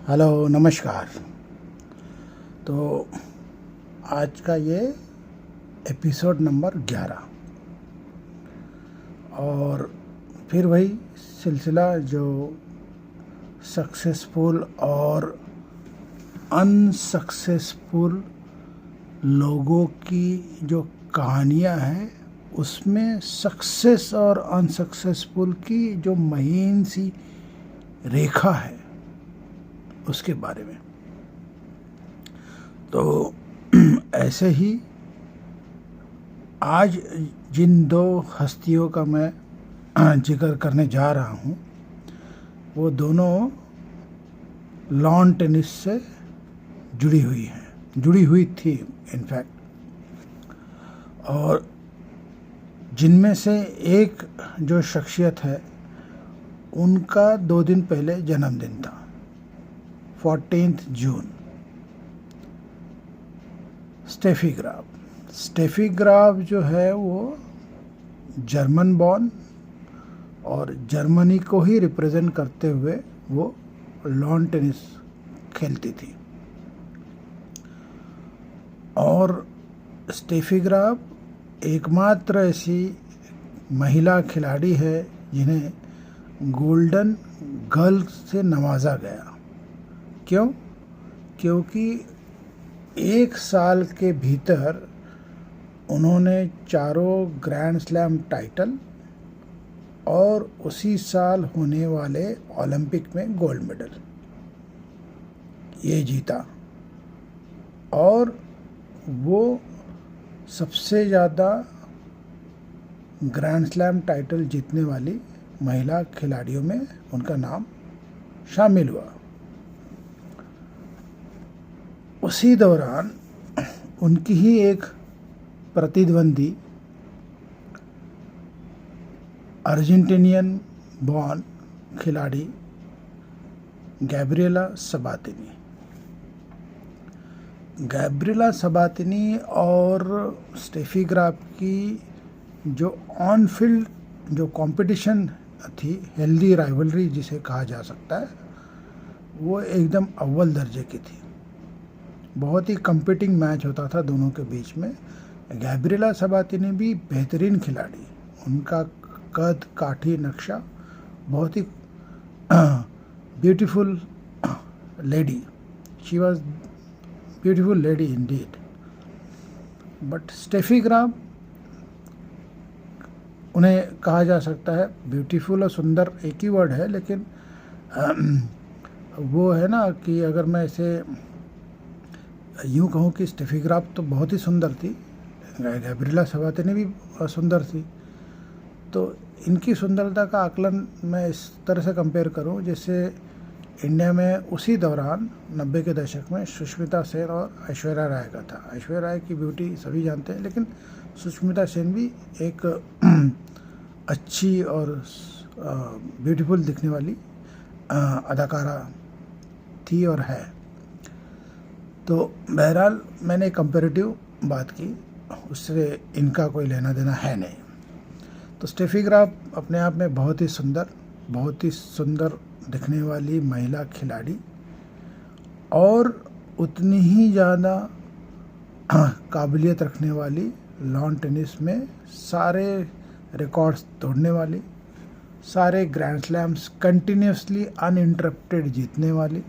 Hello नमस्कार। तो आज का ये एपिसोड नंबर 11 और फिर वही सिलसिला जो सक्सेसफुल और अनसक्सेसफुल लोगों की जो कहानियां हैं उसमें सक्सेस और अनसक्सेसफुल की जो महीन सी रेखा है उसके बारे में। तो ऐसे ही आज जिन दो हस्तियों का मैं जिक्र करने जा रहा हूँ वो दोनों लॉन टेनिस से जुड़ी हुई थी इनफैक्ट। और जिनमें से एक जो शख्सियत है उनका 2 दिन पहले जन्मदिन था, 14 जून। स्टेफी ग्राफ जो है वो जर्मन बॉर्न और जर्मनी को ही रिप्रेजेंट करते हुए वो लॉन टेनिस खेलती थी। और स्टेफी ग्राफ एकमात्र ऐसी महिला खिलाड़ी है जिन्हें गोल्डन गर्ल से नवाजा गया। क्यों? क्योंकि 1 साल के भीतर उन्होंने 4 ग्रैंड स्लैम टाइटल और उसी साल होने वाले ओलंपिक में गोल्ड मेडल ये जीता। और वो सबसे ज़्यादा ग्रैंड स्लैम टाइटल जीतने वाली महिला खिलाड़ियों में उनका नाम शामिल हुआ। उसी दौरान उनकी ही एक प्रतिद्वंदी अर्जेंटीनियन बॉर्न खिलाड़ी गैब्रिएला सबातिनी और स्टेफी ग्राफ की जो ऑन फील्ड जो कंपटीशन थी, हेल्दी राइवलरी जिसे कहा जा सकता है, वो एकदम अव्वल दर्जे की थी। बहुत ही कम्पीटिंग मैच होता था दोनों के बीच में। गैब्रिएला सबातिनी भी बेहतरीन खिलाड़ी, उनका कद काठी नक्शा बहुत ही beautiful lady, she was beautiful lady indeed. But Steffi Graf, उन्हें कहा जा सकता है ब्यूटीफुल और सुंदर एक ही वर्ड है, लेकिन वो है ना कि अगर मैं इसे यूँ कहूँ कि स्टेफी ग्राफ तो बहुत ही सुंदर थी, गैब्रिएला सबातिनी भी सुंदर थी। तो इनकी सुंदरता का आकलन मैं इस तरह से कंपेयर करूं जैसे इंडिया में उसी दौरान 90 के दशक में सुष्मिता सेन और ऐश्वर्या राय का था। ऐश्वर्या राय की ब्यूटी सभी जानते हैं, लेकिन सुष्मिता सेन भी एक अच्छी और ब्यूटीफुल दिखने वाली अदाकारा थी और है। तो बहरहाल मैंने कंपैरेटिव बात की, उससे इनका कोई लेना देना है नहीं। तो स्टेफी ग्राफ अपने आप में बहुत ही सुंदर दिखने वाली महिला खिलाड़ी और उतनी ही ज़्यादा काबिलियत रखने वाली, लॉन टेनिस में सारे रिकॉर्ड्स तोड़ने वाली, सारे ग्रैंड स्लैम्स कंटिन्यूसली अनइंटरप्टेड जीतने वाली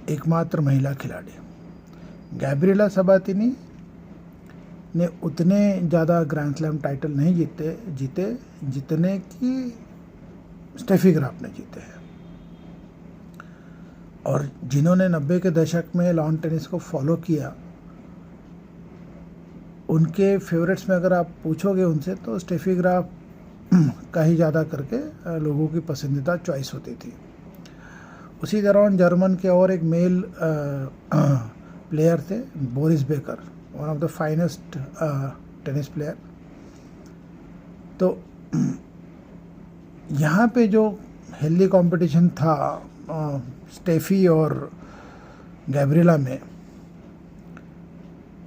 एकमात्र महिला खिलाड़ी। गैब्रिएला सबातिनी ने उतने ज़्यादा ग्रैंड स्लैम टाइटल नहीं जीते जितने कि स्टेफी ग्राफ ने जीते हैं। और जिन्होंने 90 के दशक में लॉन टेनिस को फॉलो किया, उनके फेवरेट्स में अगर आप पूछोगे उनसे तो स्टेफी ग्राफ का ही ज़्यादा करके लोगों की पसंदीदा चॉइस होती थी। उसी दौरान जर्मन के और एक मेल प्लेयर थे, Boris Becker, one of the finest tennis player. तो यहाँ पे जो हेल्दी कंपटीशन था स्टेफी और गैब्रिएला में,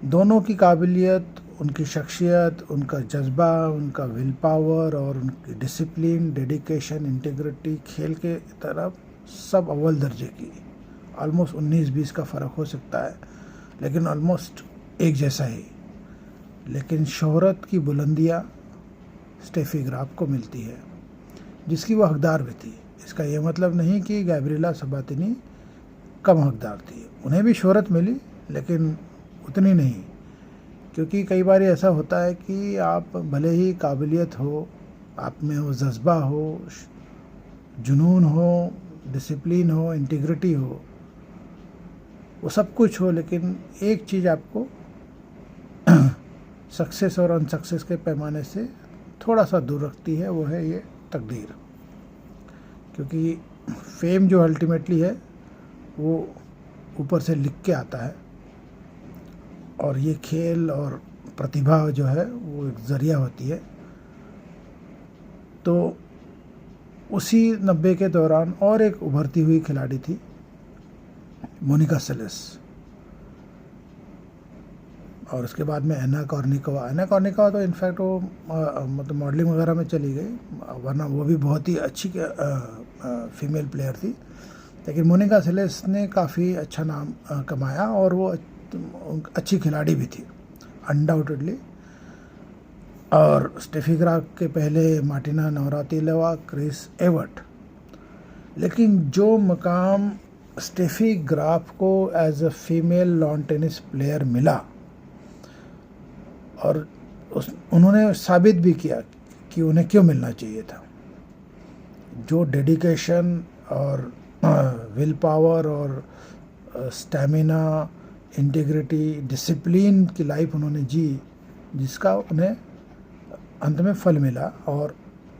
दोनों की काबिलियत, उनकी शख्सियत, उनका जज्बा, उनका विल पावर और उनकी डिसिप्लिन, डेडिकेशन, इंटीग्रिटी खेल के तरफ सब अव्वल दर्जे की, ऑलमोस्ट 19-20 का फ़र्क हो सकता है, लेकिन ऑलमोस्ट एक जैसा ही। लेकिन शोहरत की बुलंदियाँ स्टेफी ग्राफ को मिलती है, जिसकी वो हकदार भी थी। इसका ये मतलब नहीं कि गैब्रिएला सबातिनी कम हकदार थी, उन्हें भी शोहरत मिली, लेकिन उतनी नहीं। क्योंकि कई बार ऐसा होता है कि आप भले ही काबिलियत हो, आप में वो जज्बा हो, जुनून हो, डिसिप्लिन हो, इंटीग्रिटी हो, वो सब कुछ हो, लेकिन एक चीज़ आपको सक्सेस और अनसक्सेस के पैमाने से थोड़ा सा दूर रखती है, वो है ये तकदीर। क्योंकि फेम जो अल्टीमेटली है वो ऊपर से लिख के आता है, और ये खेल और प्रतिभा जो है वो एक ज़रिया होती है। तो उसी 90 के दौरान और एक उभरती हुई खिलाड़ी थी, मोनिका सेलेस, और उसके बाद में एना कॉर्निकोवा तो इनफैक्ट वो मतलब मॉडलिंग वगैरह में चली गई, वरना वो भी बहुत ही अच्छी फीमेल प्लेयर थी। लेकिन मोनिका सेलेस ने काफ़ी अच्छा नाम कमाया, और वो अच्छी खिलाड़ी भी थी अनडाउटेडली। और स्टेफी ग्राफ के पहले मार्टिना नवरातिलोवा, क्रिस एवर्ट। लेकिन जो मकाम स्टेफी ग्राफ को as a female lawn tennis player मिला, और उन्होंने साबित भी किया कि उन्हें क्यों मिलना चाहिए था। जो डेडिकेशन और विल पावर और स्टैमिना, इंटीग्रिटी, डिसिप्लिन की लाइफ उन्होंने जी, जिसका उन्हें अंत में फल मिला, और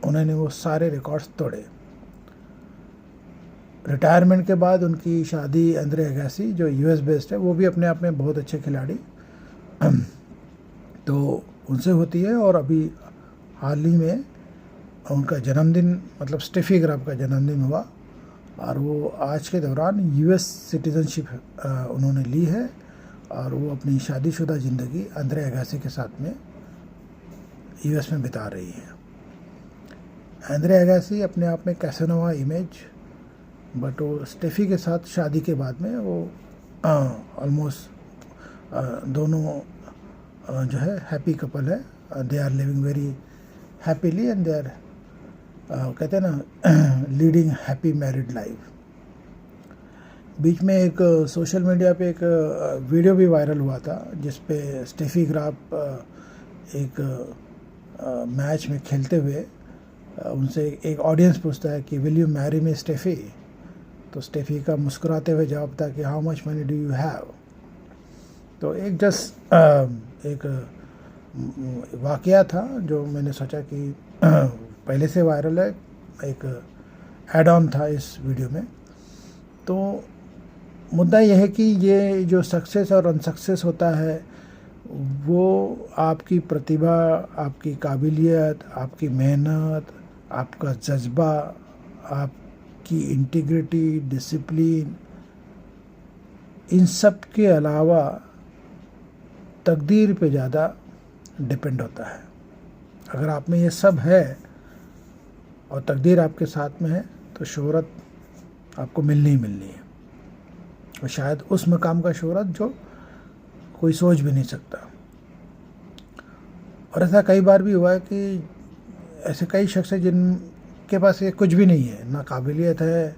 उन्होंने वो सारे रिकॉर्ड्स तोड़े। रिटायरमेंट के बाद उनकी शादी आंद्रे अगासी, जो यूएस बेस्ड है, वो भी अपने आप में बहुत अच्छे खिलाड़ी, तो उनसे होती है। और अभी हाल ही में उनका जन्मदिन, मतलब स्टेफी ग्राफ का जन्मदिन हुआ, और वो आज के दौरान यूएस सिटीज़नशिप उन्होंने ली है, और वो अपनी शादीशुदा ज़िंदगी आंद्रे अगासी के साथ में यूएस में बिता रही है। आंद्रे अगासी अपने आप में कैसेनोवा इमेज, बट वो स्टेफी के साथ शादी के बाद में वो ऑलमोस्ट दोनों जो है हैप्पी कपल है। They are living very happily, and they are कहते हैं ना लीडिंग हैप्पी मैरिड लाइफ। बीच में एक सोशल मीडिया पे एक वीडियो भी वायरल हुआ था, जिस पे स्टेफी ग्राफ एक मैच में खेलते हुए उनसे एक ऑडियंस पूछता है कि will you marry me Steffi, तो स्टेफी का मुस्कुराते हुए जवाब था कि how much money do you have. तो एक जस्ट एक वाकया था जो मैंने सोचा कि पहले से वायरल है, एक ऐड ऑन था इस वीडियो में। तो मुद्दा यह है कि ये जो सक्सेस और अनसक्सेस होता है, वो आपकी प्रतिभा, आपकी काबिलियत, आपकी मेहनत, आपका जज्बा, आपकी इंटीग्रिटी, डिसिप्लिन, इन सब के अलावा तकदीर पे ज़्यादा डिपेंड होता है। अगर आप में ये सब है और तकदीर आपके साथ में है, तो शोहरत आपको मिलनी ही मिलनी है, और शायद उस मकाम का शोहरत जो कोई सोच भी नहीं सकता। और ऐसा कई बार भी हुआ है कि ऐसे कई शख्स हैं जिनके पास ये कुछ भी नहीं है, ना काबिलियत है,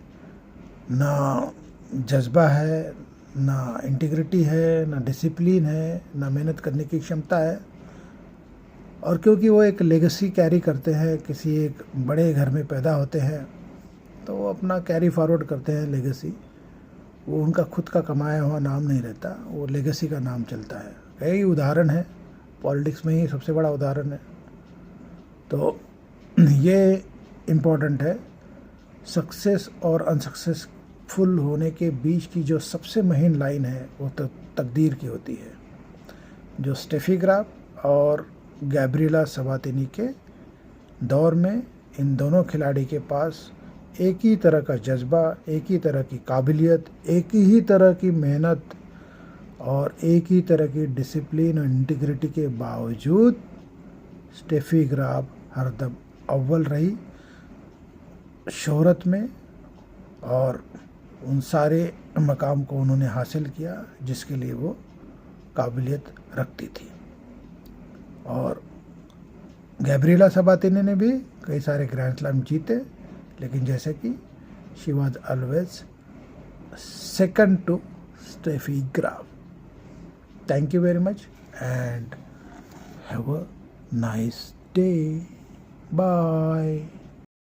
ना जज्बा है, ना इंटीग्रिटी है, ना डिसिप्लिन है, ना मेहनत करने की क्षमता है। और क्योंकि वो एक लेगेसी कैरी करते हैं, किसी एक बड़े घर में पैदा होते हैं, तो वो अपना कैरी फॉरवर्ड करते हैं लेगेसी। वो उनका खुद का कमाया हुआ नाम नहीं रहता, वो लेगेसी का नाम चलता है। कई उदाहरण है, पॉलिटिक्स में ही सबसे बड़ा उदाहरण है। तो ये इम्पोर्टेंट है, सक्सेस और अनसक्सेसफुल होने के बीच की जो सबसे महीन लाइन है वो तो तकदीर की होती है। जो स्टेफी ग्राफ और गैब्रिएला सबातिनी के दौर में इन दोनों खिलाड़ी के पास एक ही तरह का जज्बा, एक ही तरह की काबिलियत, एक ही तरह की मेहनत और एक ही तरह की डिसिप्लिन और इंटीग्रिटी के बावजूद स्टेफी ग्राफ हरदम अव्वल रही, शोहरत में और उन सारे मकाम को उन्होंने हासिल किया जिसके लिए वो काबिलियत रखती थी। और गैब्रिएला सबातिनी ने भी कई सारे ग्रैंड स्लैम जीते, लेकिन जैसे कि she was always second to Steffi Graf. Thank you very much and have a nice day. Bye.